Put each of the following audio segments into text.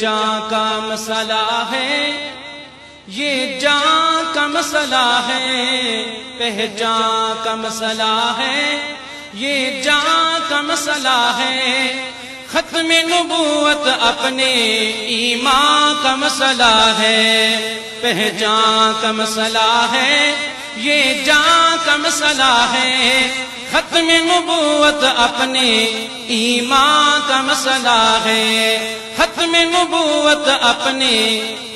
پہچان کا مسئلہ ہے، یہ جان کا مسئلہ ہے، پہچان کا مسئلہ ہے، یہ جان کا مسئلہ ہے، ختم نبوت اپنے ایمان کا مسئلہ ہے، پہچان کا مسئلہ ہے، یہ جان کا مسئلہ ہے، ختم نبوت اپنے ایمان کا مسئلہ ہے، ختم نبوت اپنے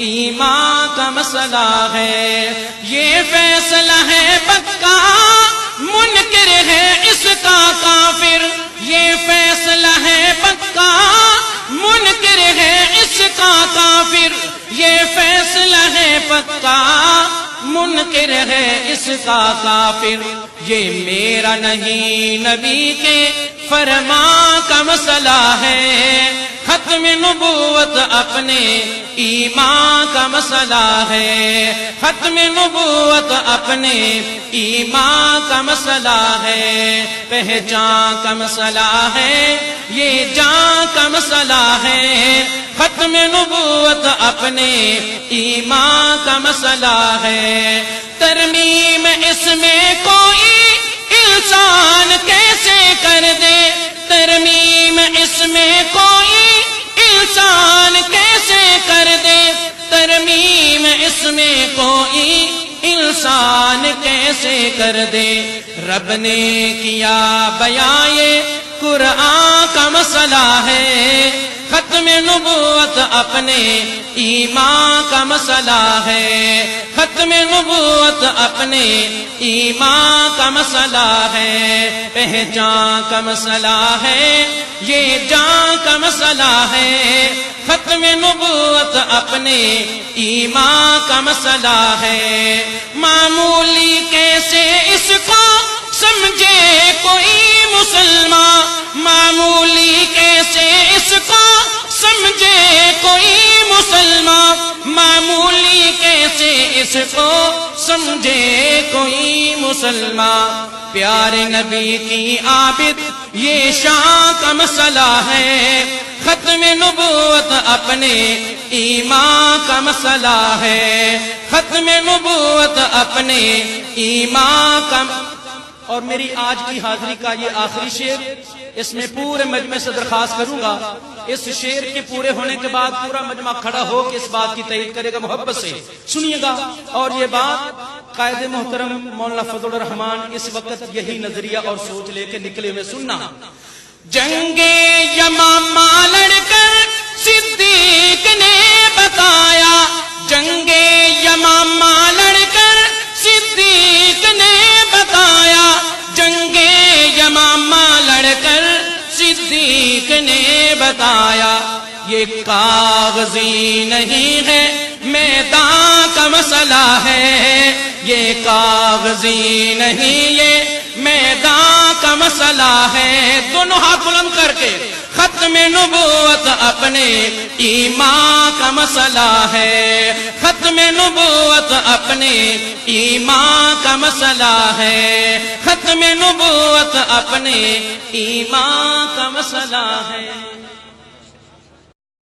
ایمان کا مسئلہ ہے، یہ فیصلہ ہے پکا منکر ہے اس کا کافر، یہ فیصلہ ہے پکا منکر ہے اس کا کافر، یہ فیصلہ ہے پکا منکر ہے اس کا کافر، یہ میرا نہیں نبی کے فرمان کا مسئلہ ہے، ختم نبوت اپنے ایمان کا مسئلہ ہے، ختم نبوت اپنے ایمان کا مسئلہ ہے، پہچان کا مسئلہ ہے، یہ جان کا مسئلہ ہے، ختم نبوت اپنے ایمان کا مسئلہ ہے، ترمیم اس میں کوئی انسان کیسے کر دے، ترمیم اس میں کوئی انسان کیسے کر دے، ترمیم اس میں کوئی انسان کیسے کر دے، رب نے کیا بیان یہ قرآن کا مسئلہ ہے، ختم نبوت اپنے ایمان کا مسئلہ ہے، ختم نبوت اپنے ایمان کا مسئلہ ہے، پہچان کا مسئلہ ہے، یہ جان کا مسئلہ ہے، ختم نبوت اپنے ایمان کا مسئلہ ہے، معمولی کیسے اس کو سمجھے کوئی مسلمان، معمولی کیسے اس کو سمجھے کوئی مسلمان، معمولی کیسے اس کو سمجھے کوئی مسلمان، پیارے نبی کی عابد یہ شان کا مسئلہ ہے، ختم نبوت اپنے ایمان کا مسئلہ ہے، ختم نبوت اپنے ایمان کا۔ اور میری آج کی حاضری کا یہ آخری شعر، اس میں پورے مجمع سے درخواست کروں گا، اس شعر کے پورے ہونے کے بعد پورا مجمع کھڑا ہو کے اس بات کی تائید کرے گا، محبت سے سنیے گا، اور یہ بات قائد محترم مولانا فضل الرحمان اس وقت یہی نظریہ اور سوچ لے کے نکلے ہوئے سننا۔ جنگ یمامہ لڑ کر صدیق نے بتایا، جنگ یمامہ لڑ کر صدیق نے بتایا، جنگ یمامہ لڑ کر صدیق نے بتایا، یہ کاغذی نہیں ہے میدان کا مسئلہ ہے، یہ کاغذی نہیں یہ میدان کا مسئلہ ہے، دونوں ہاتھ بلند کر کے، ختم نبوت اپنے ایمان کا مسئلہ ہے، ختم نبوت اپنے ایمان کا مسئلہ ہے، ختم نبوت اپنے ایمان کا مسئلہ ہے۔